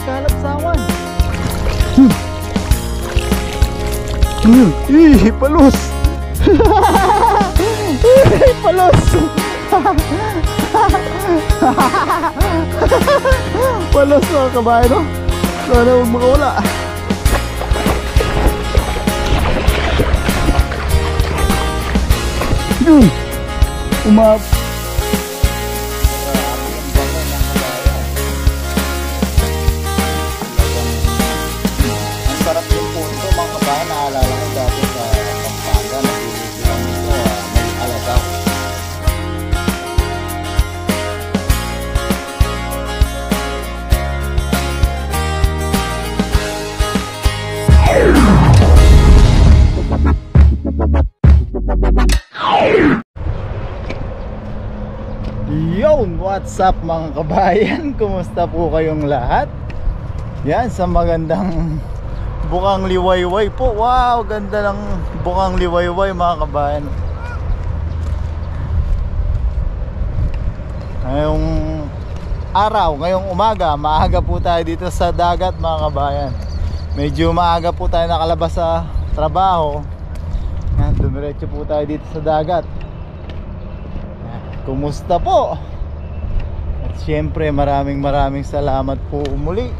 nagkalapsawan. Palos. Palos. Palos mga kabayan, no? Sana huwag makawala. Umap. Ang sarap yung punto mga kabayan. Naalala ko dati sa Pampanga, nagbibigyan kami ito, may alagaw. Yon, what's up mga kabayan? Kumusta po kayong lahat? Yan, sa magandang Bukang Liwayway po. Wow, ganda ng Bukang Liwayway mga kabayan. Ngayong araw, ngayong umaga, maaga po tayo dito sa dagat mga kabayan. Medyo maaga po tayo nakalabas sa trabaho. Yan, dumiretso po tayo dito sa dagat. Kumusta po? At syempre maraming salamat po muli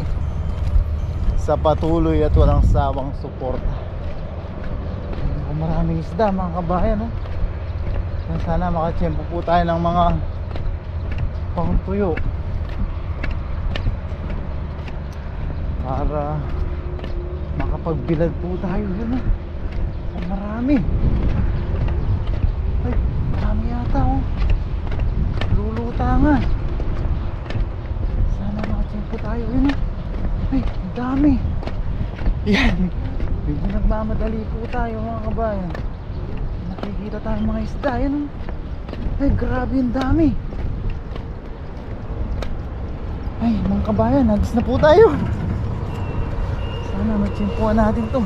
sa patuloy at walang sawang suporta. Maraming isda mga kabayan, no? Sana makatsyempo po tayo ng mga pangtuyo para makapagbilad po tayo. Yun, no? Marami. Ay, marami yata, oh. Lulutangan. Sana makatsimpo tayo. Yun, ay, ang dami. Yan, medyo nagmamadali po tayo mga kabayan. Nakikita tayo mga isda. Yan, ay, grabe yung dami. Ay, mga kabayan, nagis na po tayo. Sana magtsimpuan natin to.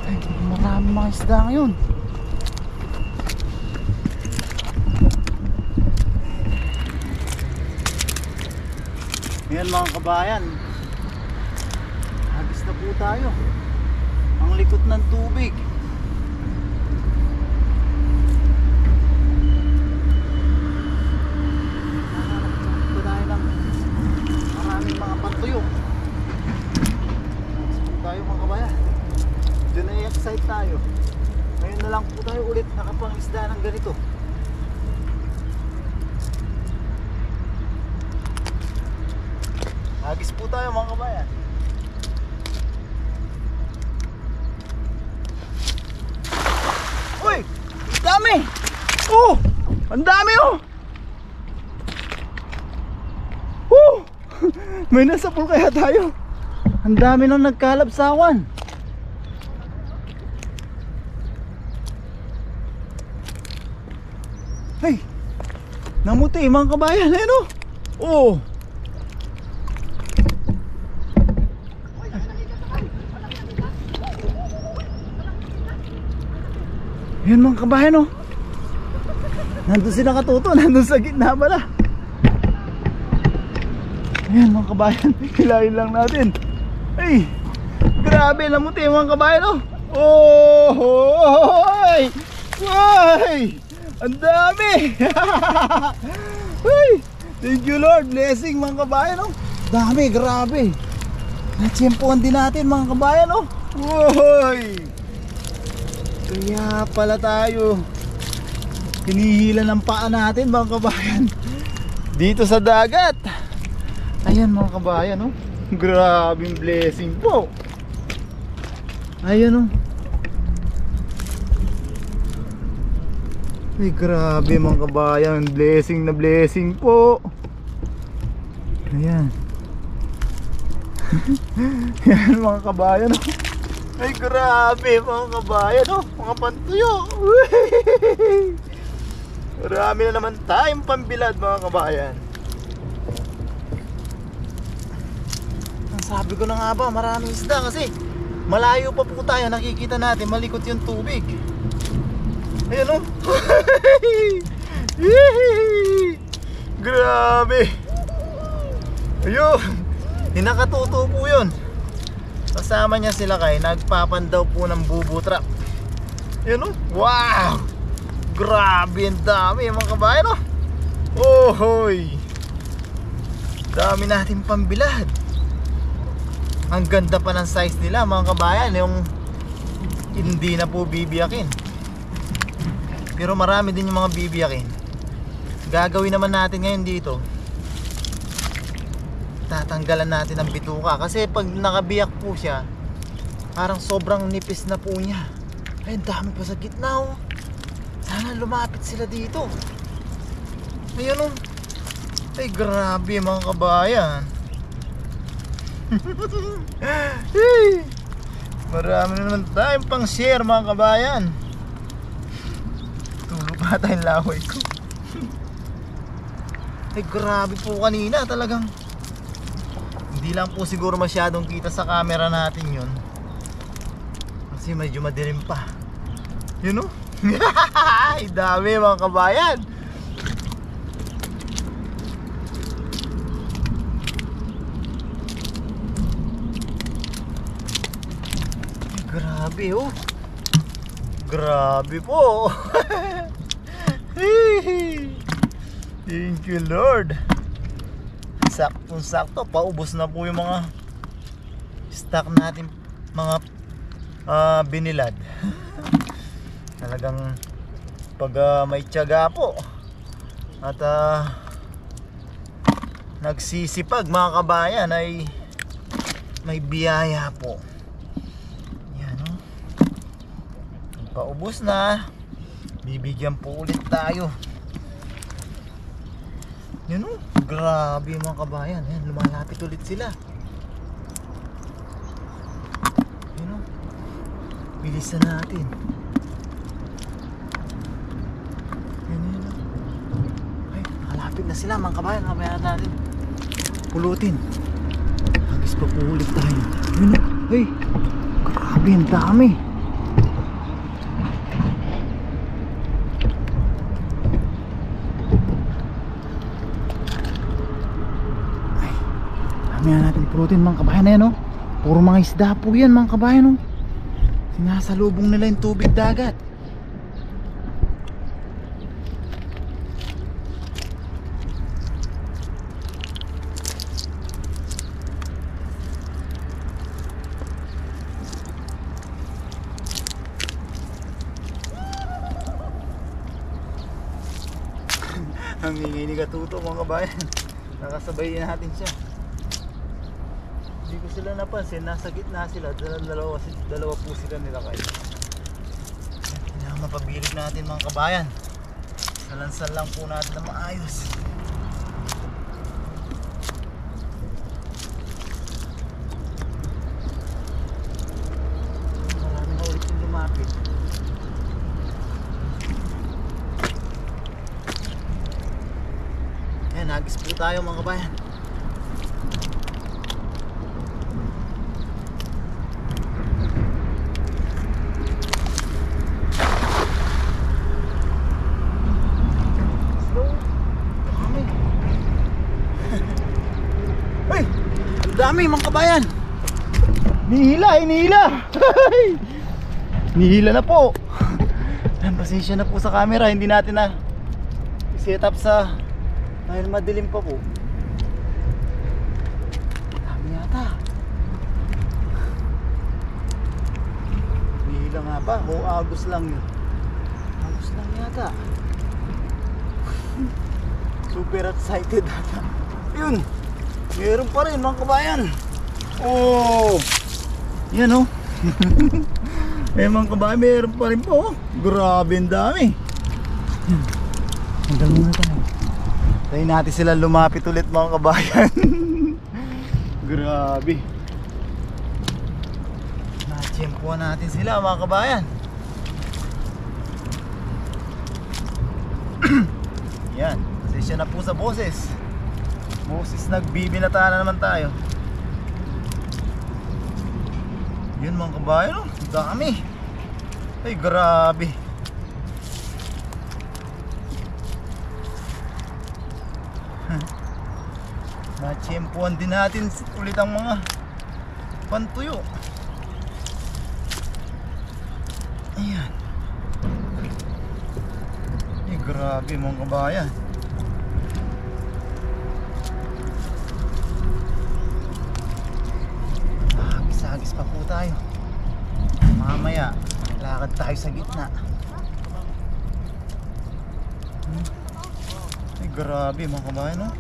Ay, marami mga isda ngayon. Ayan mga kabayan, agis na po tayo. Ang likot ng tubig. Hanap tayo ng maraming mga patuyo. Agis po tayo mga kabayan. Diyan na i-excite tayo. Ngayon na lang po tayo ulit nakapangisda ng ganito. Agis po tayo mga kabayan. Uy! Ang dami! Oh! Ang dami, oh! Oh! May nasa pool kaya tayo. Ang dami nang nagkalapsawan. Hey! Namuti mga kabayan. Ayun, oh! Oh! Yan mga kabayan, oh. Nandun sila katuto, nandun sa gitna pala. Ayan mga kabayan, hilahin lang natin. Ay, grabe, namuti mga kabayan, oh. Oh, ay, ay, ang dami. Ay, thank you Lord, blessing mga kabayan, oh. Dami, grabe. Natsyempohan din natin mga kabayan, oh. Ay, kaya pala tayo hinihila ng paa natin mga kabayan dito sa dagat. Ayan mga kabayan, oh. Grabing blessing po. Ayan, oh. Ay, grabe mga kabayan, blessing na blessing po. Ayan. Ayan mga kabayan, oh. Ay, grabe mga kabayan, oh. Mga pantuyo. Marami na naman tayong pambilad mga kabayan. Ang sabi ko na nga ba, maraming isda kasi malayo pa po tayo, nakikita natin malikot yung tubig. Ayan, oh. Grabe. Ayun, hinakatuto po yun. Kasama niya sila kay nagpapandaw po ng bubu trap. Yun o, wow! Grabe, ang dami mga kabayan o. Oh hoy, dami natin pambilad. Ang ganda pa ng size nila mga kabayan, yung hindi na po bibiyakin. Pero marami din yung mga bibiyakin. Gagawin naman natin ngayon dito, tatanggalan natin ang bituka. Kasi pag nakabiyak po siya, parang sobrang nipis na po niya. Ay, ang dami pa sa gitna oh. Sana lumapit sila dito. Ayun oh. Ay, grabe mga kabayan. Hey, marami naman tayong pang share mga kabayan. Tulog pa tayong laway ko. Ay, grabe po kanina talagang. Hindi lang po siguro masyadong kita sa camera natin yun, kasi medyo madilim pa. Yun o. Ay, dami mga kabayan. Ay, grabe oh. Grabe po. Thank you Lord. Saktong-sakto, paubos na po yung mga stock natin, mga binilad. Talagang pag may tiyaga po at nagsisipag mga kabayan ay may biyaya po. Yan o. Paubos na, bibigyan po ulit tayo. Yan o, grabe mga kabayan. Ayan, lumalapit ulit sila. Yan o, bilisan natin. Yan o. Ay, nakalapit na sila mga kabayan. Mamaya natin pulutin. Hagis pa po ulit tayo. Yan o, ay, grabe ang dami. Mamaya natin pulutin mga kabayan na yan oh. Puro mga isda po yan mga kabayan oh. Sinasalubong nila yung tubig dagat. Ang ingay ni Katuto mga kabayan. Nakasabay natin siya. Hindi ko sila napansin, nasa gitna sila, dalawa po sila nila kayo. Kailangan mapabilig natin mga kabayan. Salansal lang po natin na maayos. Marami na ulit yung lumapit. Ayan, nagis po tayo mga kabayan. Dami mga kabayan. Hinihila. Hinihila na po. Pasensya na po sa camera, hindi natin na set up sa dahil madilim pa po. Dami yata. Hinihila nga ba? O agos lang yun. Agos lang yata. Super excited ata. Yun, meron pa rin mga kabayan. Oh, yan oh. Mga kabayan, meron pa rin po. Grabe ang dami. Hanggang muna tayo. Tayo natin sila lumapit ulit mga kabayan. Grabe. Na-tiyempuan natin sila mga kabayan. Yan, pasensya na po sa boses. Moses, nagbibinata na naman tayo. Yun mga kabayan oh, dami. Ay grabe. Na-tsempuan din natin ulit ang mga pantuyo. Ayan. Eh, grabe mga kabayan. Agis-agis pa po tayo. Mamaya lakad tayo sa gitna. Eh, grabe mga kabayan, no?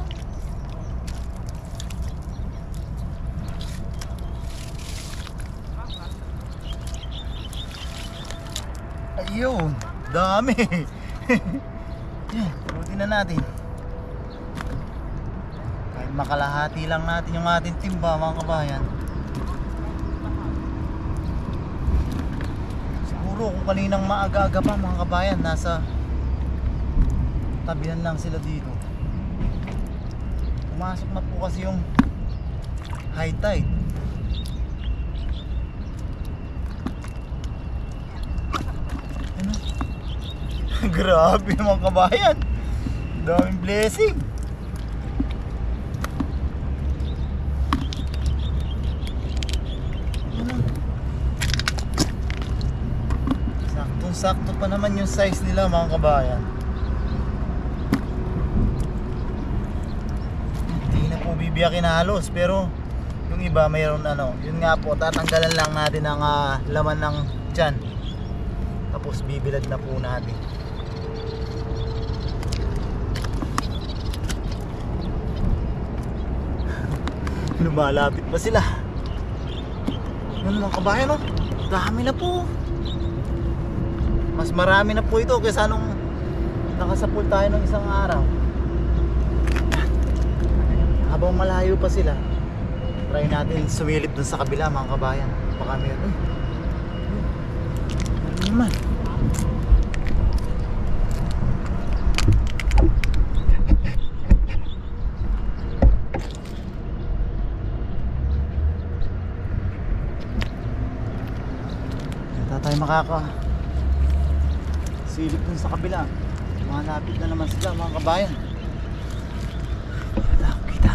Ayun, dami. Yan, turutin na natin. Kahit makalahati lang natin yung ating timba mga kabayan. Siguro kung kaninang maaga-aga pa mga kabayan, nasa tabihan lang sila dito. Pumasok na po kasi yung high tide. Ano? Grabe mga kabayan, daming blessing. Ano? Saktong-sakto pa naman yung size nila mga kabayan. Hindi na po bibiyakin halos, pero yung iba mayroon ano, yun nga po, tatanggalan lang natin ang laman ng tiyan. Tapos bibilad na po natin. Lumalapit pa sila. Ano mga kabayan, no? Dami na po. Mas marami na po ito kaysa nung nakasapul tayo ng isang araw. Habang malayo pa sila, try natin sumilip dun sa kabila mga kabayan. Baka meron. Ano naman? Tayo makaka silip dun sa kabila. Malapit na naman sila mga kabayan. Wala akong kita.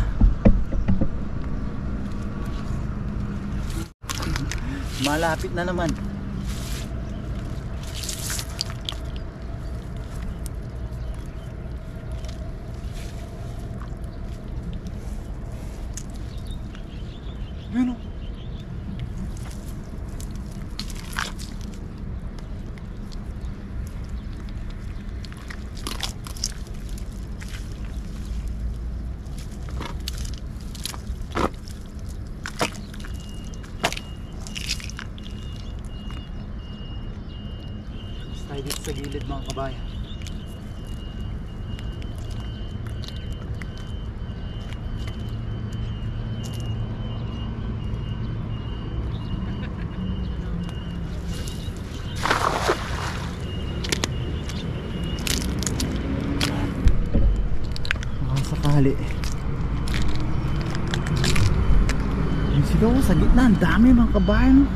Malapit na naman. Yun o. Tayo dito sa gilid mga kabayan. Sakali. Yung sigaw sa gitna, ang dami mga kabayan.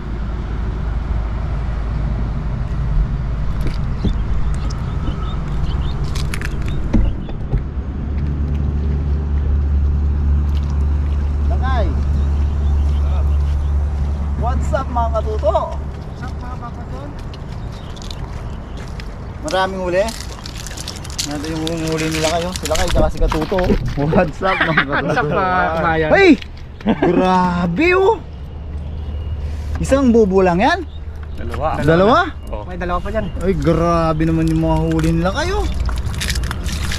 What's up mga katuto? What's up mga papaton? Maraming huli. Nandito yung huli nila kayo. Sila kayo tsaka si Katuto. What's up mga katuto? What's up mga kabayan? Hey! Grabe oh! Isang bubo lang yan? Dalawa? Oh. May dalawa pa dyan. Ay grabe naman yung mga huli nila kayo.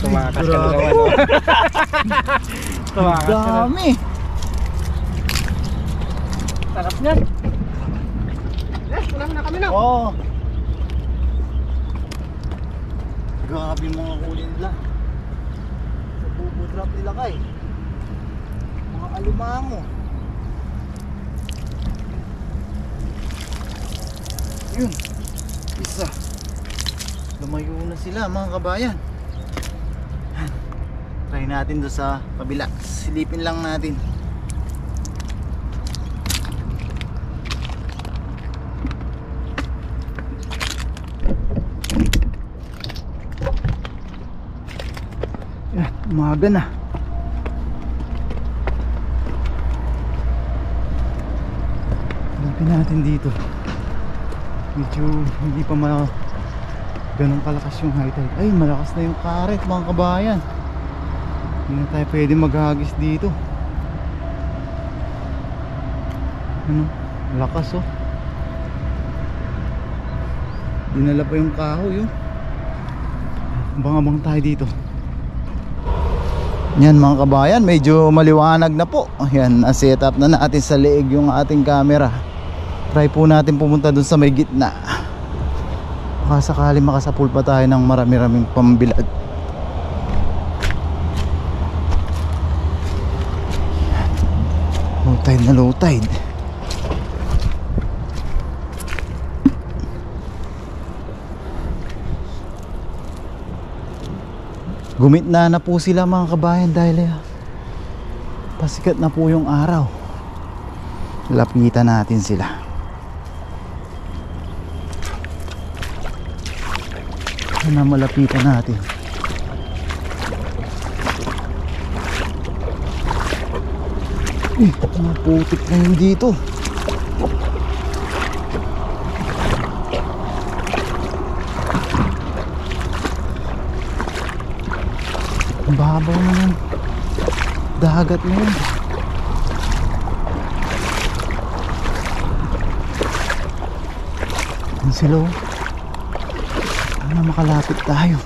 Tumakas ka na Grabe naman. oh! Tumakas ka na. Dami! Sarap niyan. Yes, ulam na kami na. Oh! Grabe yung mga huli nila. Sa bubo trap nila kay. Mga alimango. Yun. Isa. Lumayo na sila mga kabayan. Try natin doon sa kabila. Silipin lang natin. Yan, umaga na. Hanapin natin dito. Medyo hindi pa ganun kalakas yung high tide. Ay, malakas na yung karet mga kabayan. Hindi na tayo pwede maghagis dito. Ano? Lakas oh. Dinala pa yung kahoy oh. Abang-abang tayo dito. Yan mga kabayan, medyo maliwanag na po. Ayan, set up na natin sa leeg yung ating camera. Try po natin pumunta dun sa may gitna. Baka sakali makasapul pa tayo ng marami-raming pambilad. Low tide na low tide. Gumitna na po sila mga kabayan dahil pasikat na po yung araw. Lapitan natin sila. Sana malapitan natin. Maputik na yun dito. Ang babaw na ng dagat na yun. Ang silaw. Sana makalapit tayo.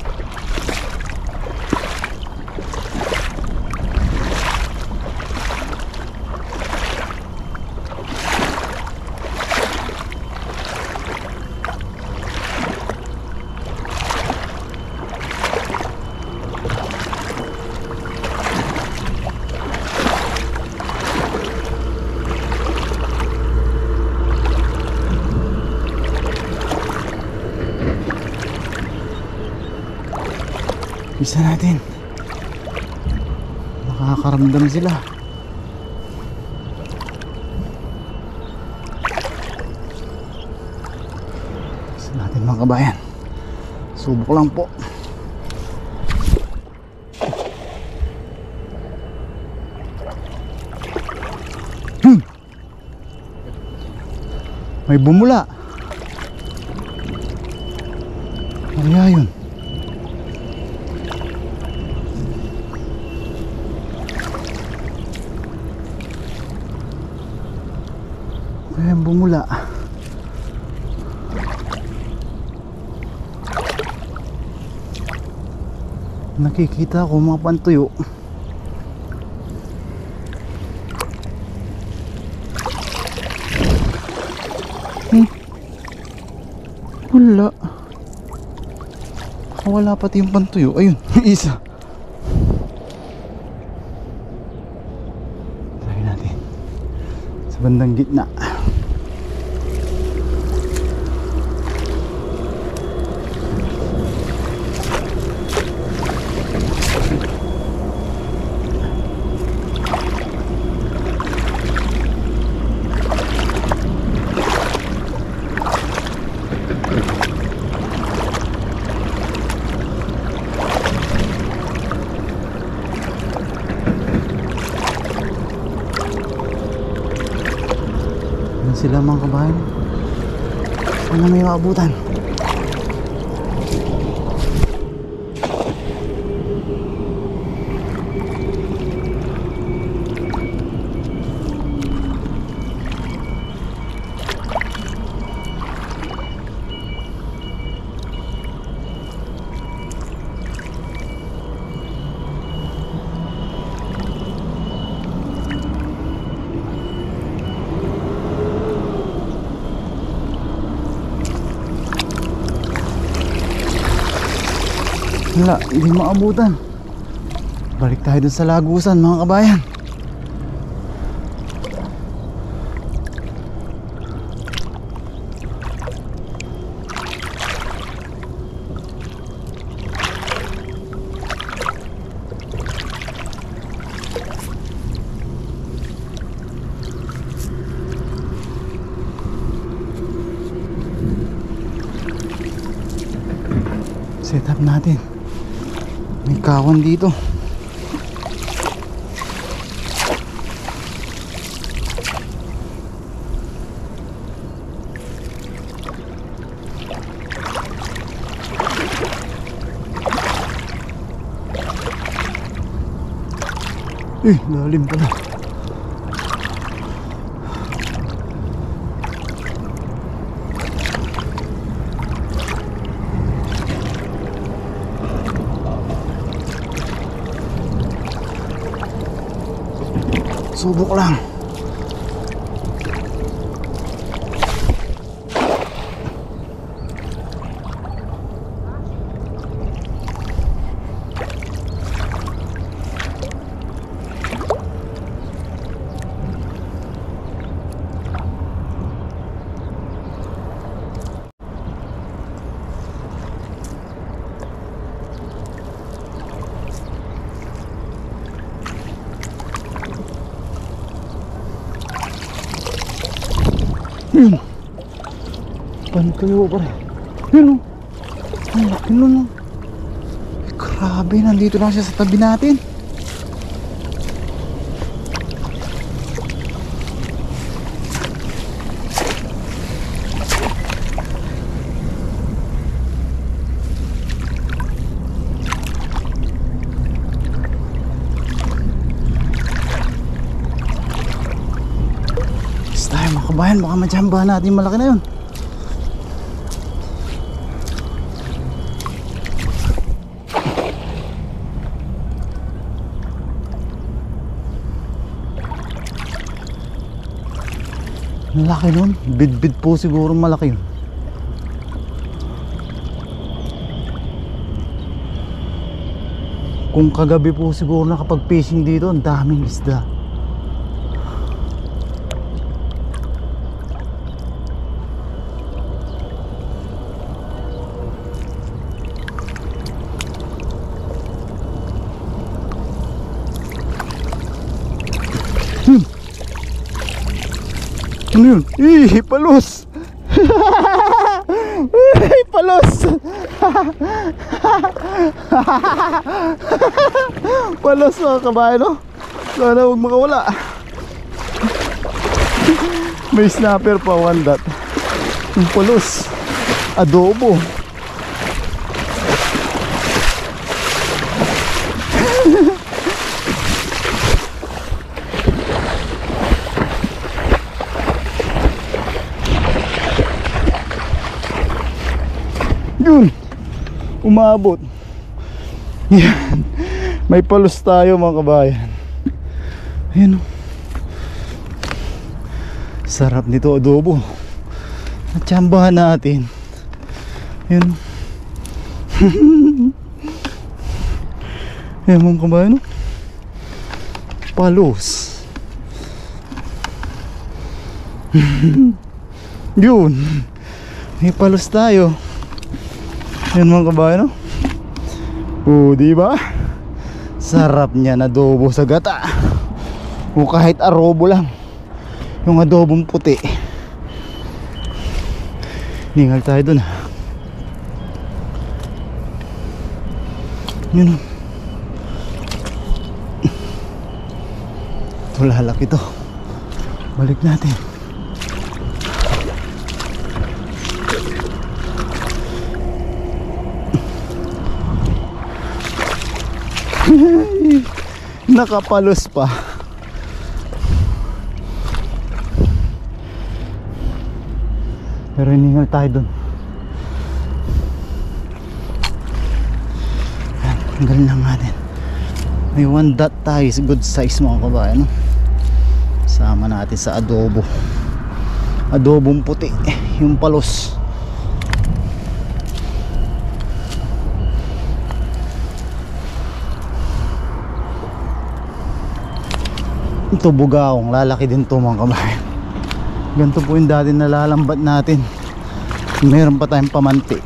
Bisa natin. Nakakaramdam sila. Bisa natin mga kabayan. Subok lang po. May bumula. Kaya yun. Ayan, bumula. Nakikita ko mga pantuyo. Wala. Wala pati yung pantuyo. Ayun, isa. Try natin. Sa bandang gitna. Sila mga kabayan. Sana may maabutan. Wala, hindi maabutan. Balik tayo dun sa lagusan mga kabayan. Set up natin. May kawan dito. Lalim pala. Subok lang. Yun. Paano kayo pare? Yun o. Ang laki nun o. Grabe, nandito lang siya sa tabi natin. Tayo mga kabayan, baka majambahan natin malaki na yun. Malaki nun, bid-bid po siguro malaki yun. Kung kagabi po siguro nakapag-fishing dito, ang daming isda. Ano yun? Palos! Palos! Palos mga kabayan, no? Sana huwag makawala. May snapper pa, one dot. Yung palos. Adobo. Yun, umabot. Yan. May palos tayo mga kabayan. Ayun. Sarap nito adobo. Natsambahan natin. Yun. Yan mga kabayan. Palos. Yun. May palos tayo. Yan mga kabayan, no? Diba? Sarap niya na adobo sa gata. O kahit arobo lang. Yung adobong puti. Ningal tayo dun. Yun. Ito lalaki to. Balik natin. Nakapalos pa. Pero hiningal tayo dun. Tanggalin lang natin. May one dot tayo. Good size mga kabayan, no? Sama natin sa adobo. Adobong puti. Yung palos. Ito bugaong, lalaki din to mga kabayan. Ganito po yung dati nalalambat natin. Meron pa tayong pamanti.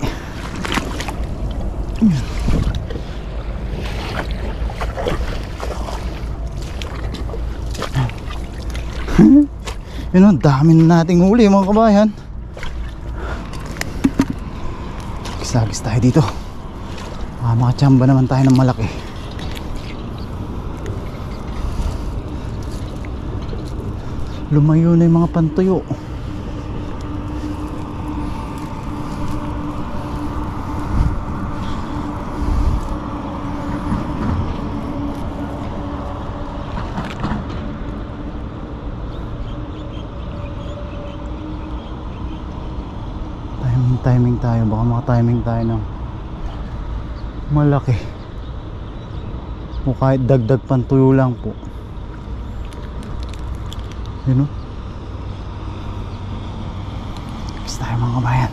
Yun o, dami na nating huli mga kabayan. Kisagis tayo dito. Makachamba naman tayo ng malaki. Lumayo na yung mga pantuyo. timing tayo. Baka maka-timing tayo ng malaki. O kahit dagdag pantuyo lang po. Yun o. Tapos tayo mga kabayan.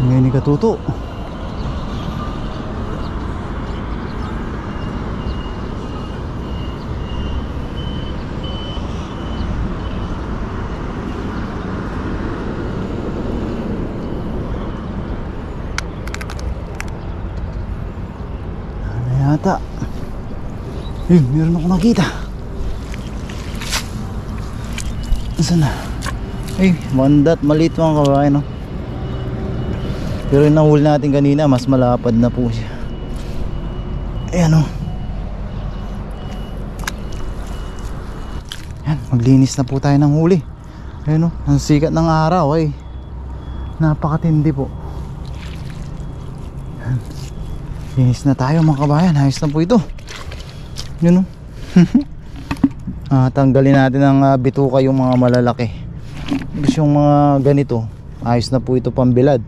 Ngayon ni Katuto. Ano yata? Yun, meron ako nakita. Saan na? Ay, mandat, maliit mga kabayan, no? Pero yung nahuli natin kanina, mas malapad na po siya. Ayan o. Ayan, maglinis na po tayo ng huli. Ayan o, ang sikat ng araw ay napakatindi po. Ayan. Linis na tayo mga kabayan, ayos na po ito. Yun o. Tanggalin natin ang bituka yung mga malalaki. Gusto yung mga ganito, ayos na po ito pambilad.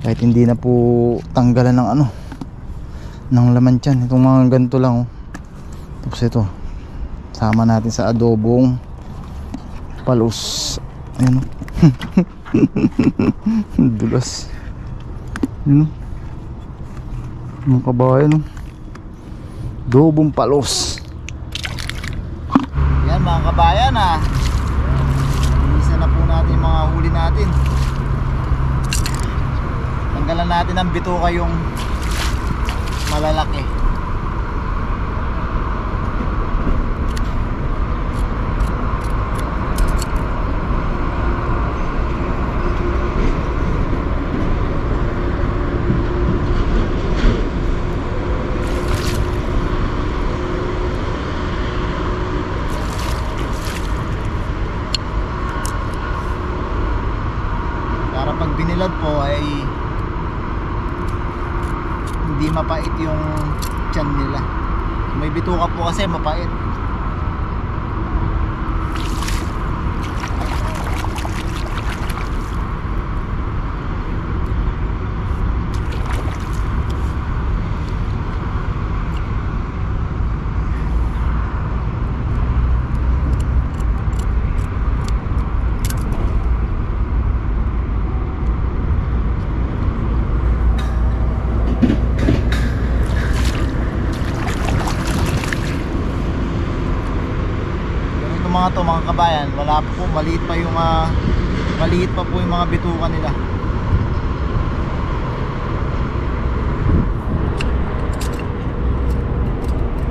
Kahit hindi na po tanggalan ng ano, ng laman tiyan. Itong mga ganito lang oh. Tapos ito, sama natin sa adobong palos. Ayan oh. Dulas. Ayan oh. Mga kabayan oh. Adobong palos. Yan mga kabayan ah. Isa na po natin yung mga huli natin. Tanggalan natin ang bituka yung malalaki. Para pag binilad po ay hindi mapait yung tiyan nila. May bituka po kasi mapait. Mga to mga kabayan, wala po, maliit pa yung maliit pa po yung mga bituka nila.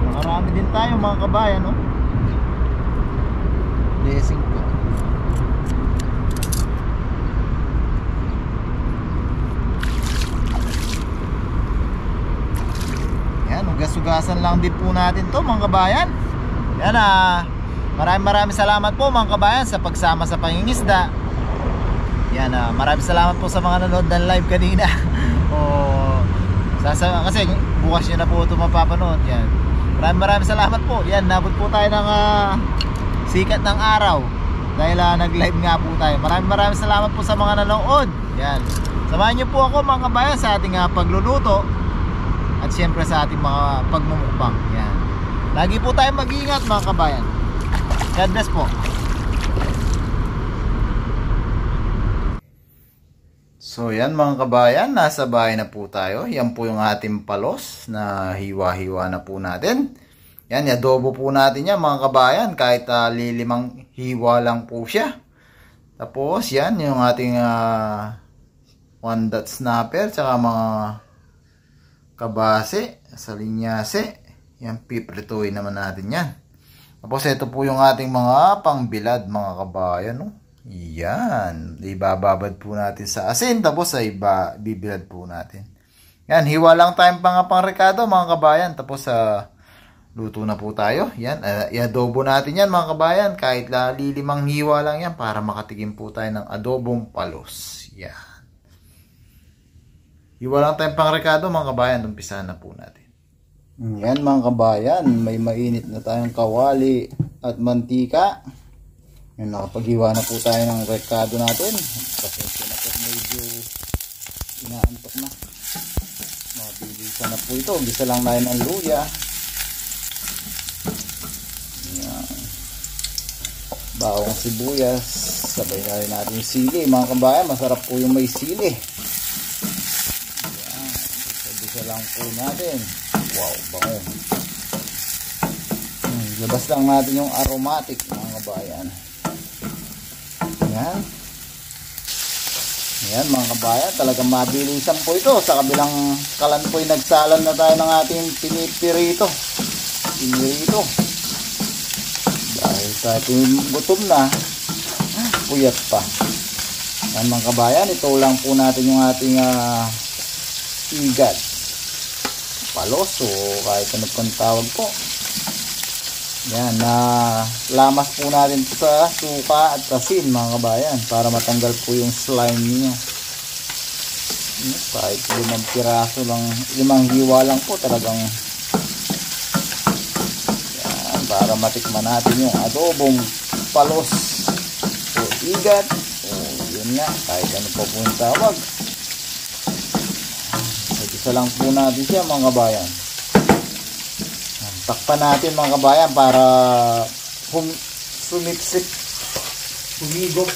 Nakarami din tayo mga kabayan, no? Blessing po. Yan, ugas-ugasan lang din po natin to mga kabayan. Yan maraming salamat po mga kabayan sa pagsama sa pangingisda. Yan, maraming salamat po sa mga nanood ng live kanina. Kasi bukas nyo na po ito mapapanood. Yan, maraming salamat po. Yan, nabot po tayo ng sikat ng araw dahil nag-live nga po tayo. Maraming salamat po sa mga nanood. Yan, samahan nyo po ako mga kabayan sa ating pagluluto at syempre sa ating mga pagmumukbang. Yan, lagi po tayo mag-iingat mga kabayan. God bless po. So yan mga kabayan, nasa bahay na po tayo. Yan po yung ating palos na hiwa-hiwa na po natin. Yan, adobo po natin yan mga kabayan. Kahit lilimang hiwa lang po siya. Tapos yan yung ating one dot snapper, tsaka mga kabase, salinyase. Yan, piprituin naman natin yan. Tapos ito po yung ating mga pangbilad mga kabayan, no? Yan, ibababad po natin sa asin, tapos ay bibilad po natin. Yan, hiwa lang tayong pang rekado mga kabayan. Tapos luto na po tayo. Yan, i-adobo natin yan mga kabayan. Kahit lilimang hiwa lang yan para makatikim po tayo ng adobong palos. Yan. Hiwa lang tayong pangrekado mga kabayan. Umpisahan na po natin. Yan mga kabayan. May mainit na tayong kawali at mantika. Yan, nakapaghiwa na po tayo ng rekado natin. Pasensya na po, medyo inaantok na. Mabilisan na po ito. Gisa lang na ng luya. Yan. Bawang sibuyas. Sabay na rin natin yung sili. Mga kabayan, masarap po yung may sili. Yan. Gisa lang po natin. Wow, bango. Labas lang natin yung aromatic mga kabayan. Yan. Yan mga kabayan, talagang mabilisan po ito. Sa kabilang kalan po nagsalan na tayo ng ating pinipirito. Dahil sa ating gutom na, puyat pa. Yan mga kabayan, ito lang po natin yung ating igad. Palos o kahit ano pang tawag po. Yan, lamas po natin sa suka at asin mga kabayan para matanggal po yung slime niya. Kahit 5 piraso lang, 5 hiwa lang po talagang yan, para matikman natin yung adobong palos o igat o yun nga, kahit ano pa po yung tawag. Isa lang po natin siya mga kabayan. Takpan natin mga kabayan para sumipsip, humigop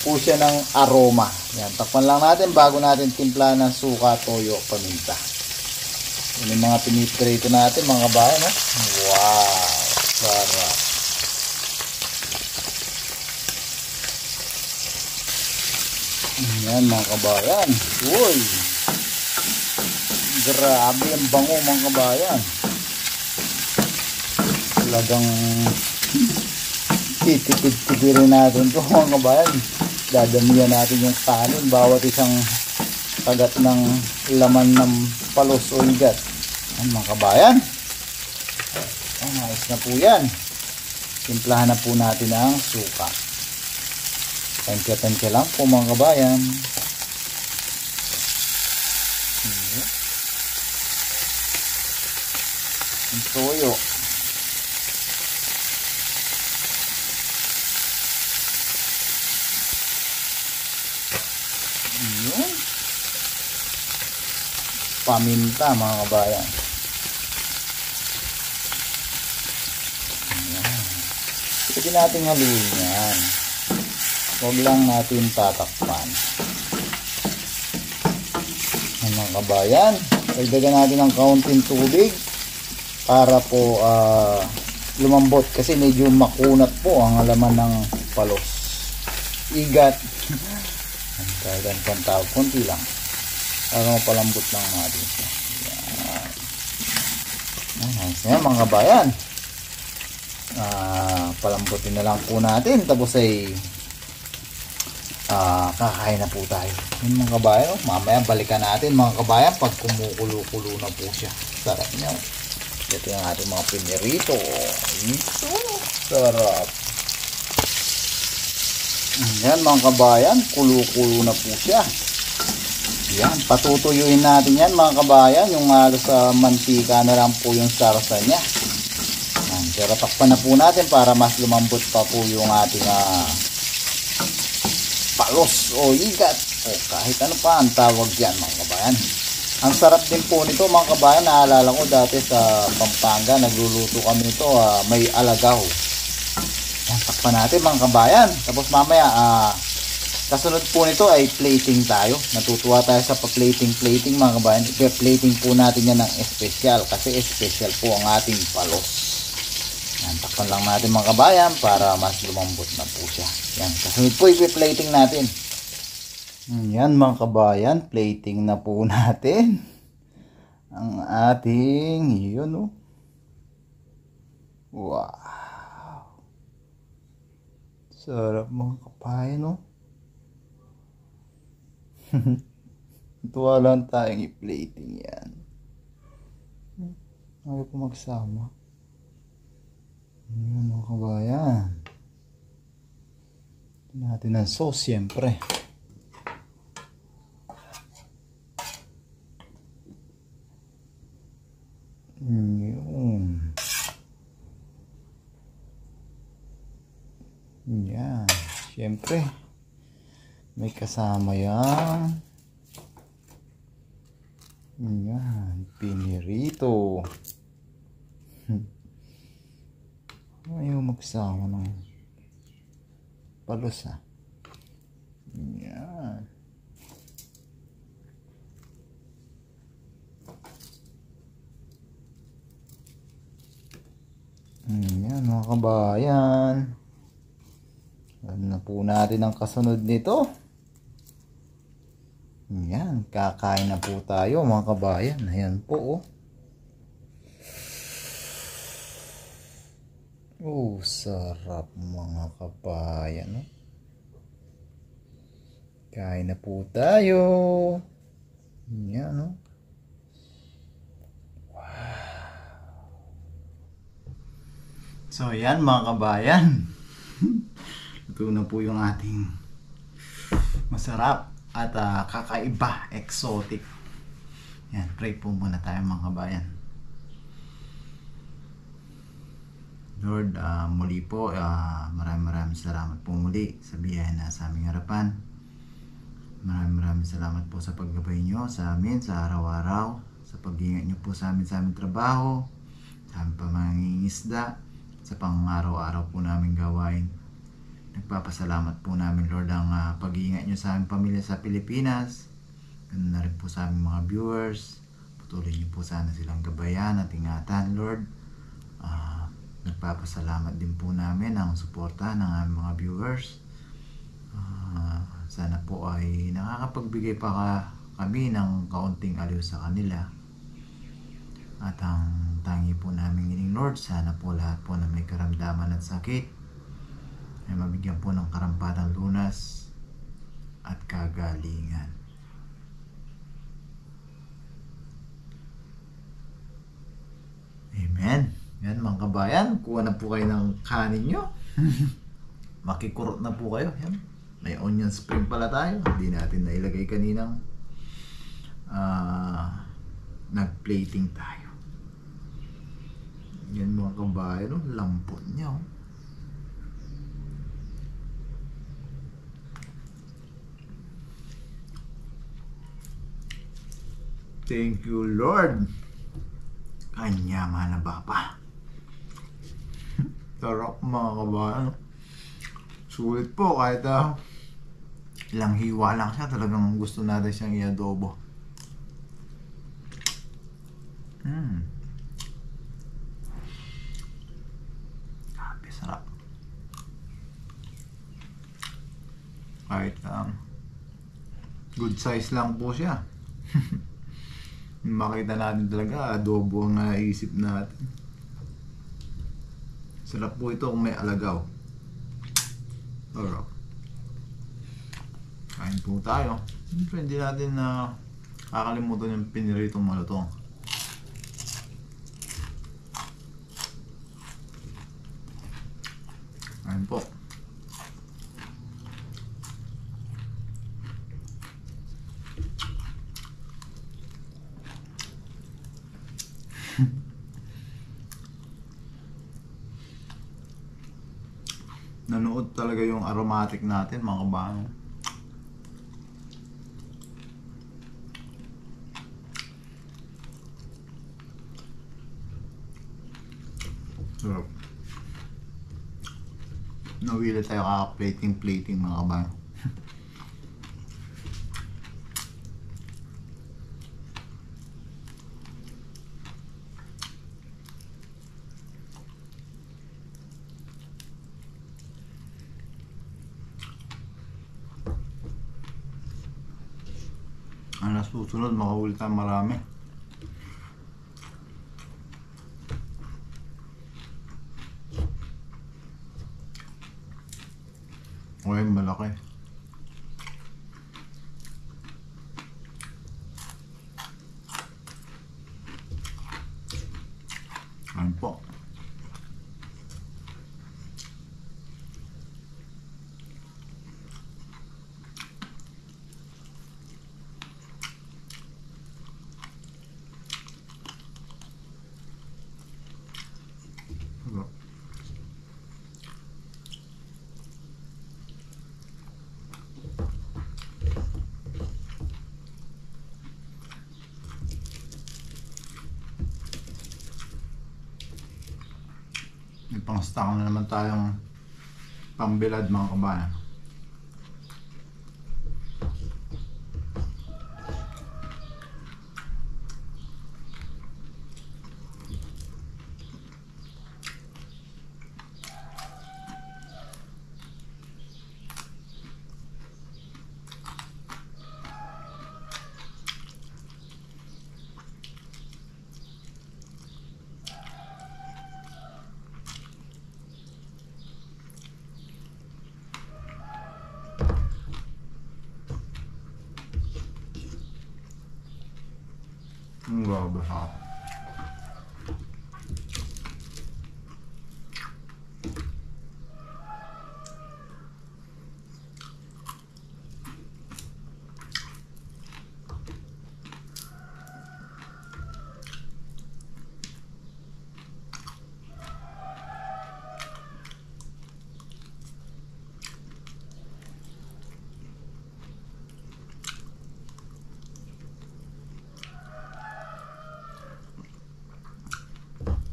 po siya ng aroma. Yan, takpan lang natin bago natin timpla ng suka, toyo, paminta. Yan yung mga piniprito natin mga kabayan. Wow, sarap. Yan mga kabayan. Uy, grabe ang bango mga kabayan. Talagang titipid-tipirin natin ito mga kabayan. Dadamihan natin yung kanin bawat isang kagat ng laman ng palos o igat. Yan mga kabayan. Ayos na po yan. Timplahan na po natin ang suka. Tansya-tansya lang po mga kabayan. Ang toyo. Yun. Paminta mga kabayan. Pwede natin haluin yan. Huwag lang natin tatakpan. Mga kabayan, dagdagan natin ng kaunting tubig para po lumambot kasi medyo makunat po ang laman ng palos. Igat. Kaya pantawag, konti lang para mapalambot lang natin siya. Yan mga kabayan, palambutin na lang po natin tapos ay kakain na po tayo. Yan mga kabayan, mamaya balikan natin mga kabayan pag kumukulo-kulo na po siya. Sarap niya. Ito yung ating mga pinirito. Ito, sarap. Yan mga kabayan, kulo-kulo na po siya. Yan, patutuyuin natin yan mga kabayan. Yung sa mantika na lang po yung sarsa niya. Yan, pero takpan na po natin para mas lumambot pa po yung ating palos o igat o kahit ano pa ang tawag yan mga kabayan. Ang sarap din po nito mga kabayan. Naalala ko dati sa Pampanga nagluluto kami nito, may alagaw. Yan, takpan natin mga kabayan. Tapos mamaya kasunod po nito ay plating tayo. Natutuwa tayo sa pa-plating mga kabayan. I-plating po natin yan ng espesyal kasi espesyal po ang ating palos. Yan, takpan lang natin mga kabayan para mas lumambot na po siya. Yan, kasunod po i-plating natin. Yan mga kabayan, plating na po natin ang ating yun oh. Wow, sarap mga kabayan oh. Tuwa lang tayong i-plating yan. Ayaw po magsama. Ayan mga kabayan. Ito natin ang sauce siyempre. Yun. Yan. Siyempre. May kasama yan. Yan. Pinirito. Ayaw magsama ng palos ha. Yan. Yan mga kabayan. Alam na po natin ang kasunod nito. Yan. Kakain na po tayo mga kabayan. Ayan po oh. Oh, sarap mga kabayan, no? Kain na po tayo. Yan, no? Wow. So, yan mga kabayan. Ito na po yung ating masarap at kakaiba, exotic. Yan, pray po muna tayo mga kabayan. Lord, muli po, maraming salamat po muli sa biyaya na sa aming harapan. Maraming salamat po sa paggabay nyo sa amin sa araw-araw, sa pag-iingat nyo po sa aming trabaho, sa aming pamangingisda, sa pang-araw-araw po namin gawain. Nagpapasalamat po namin Lord ang pag-iingat nyo sa aming pamilya sa Pilipinas. Ganun na rin po sa aming mga viewers. Patuloy nyo po sana silang gabayan at ingatan Lord. Nagpapasalamat din po namin ang suporta ng aming mga viewers. Sana po ay nakakapagbigay pa kami ng kaunting aliw sa kanila. At ang tangi po namin hiling Lord, sana po lahat po na may karamdaman at sakit ay mabigyan po ng karampatang lunas at kagalingan. Amen. Yan mga kabayan, kuha na po kayo ng kanin nyo. Makikurot na po kayo. Yan. May onion spring pala tayo. Hindi natin nailagay kaninang nag-plating tayo. Yan mga kabayan, lampot niya. Thank you Lord. Kanya mana Bapa. Sarap mga kabayan. Sulit po kahit ilang hiwa lang siya. Talagang gusto natin siyang i-adobo. Grabe, sarap. Kahit good size lang po siya. Makita natin talaga adobo ang naisip natin. Sarap po ito kung may alagaw. Sarap. Kain po tayo. Siyempre hindi natin kakalimutan yung piniritong malutong. Kain po. Nanood talaga yung aromatic natin mga kabayan. Sarap. Nawila tayo kaka-plating mga kabayan. Ang nasusunod, makahuli tayo marami. Uy, malaki. Pang-stock na naman tayong pambilad mga kabayan. Grabe ha.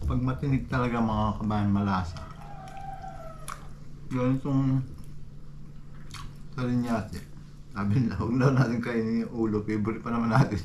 Pag matinig talaga mga kabayan, malasa. Yun itong salinyate. Sabi nila, huwag na natin kainin yung ulo. Favorite pa naman natin.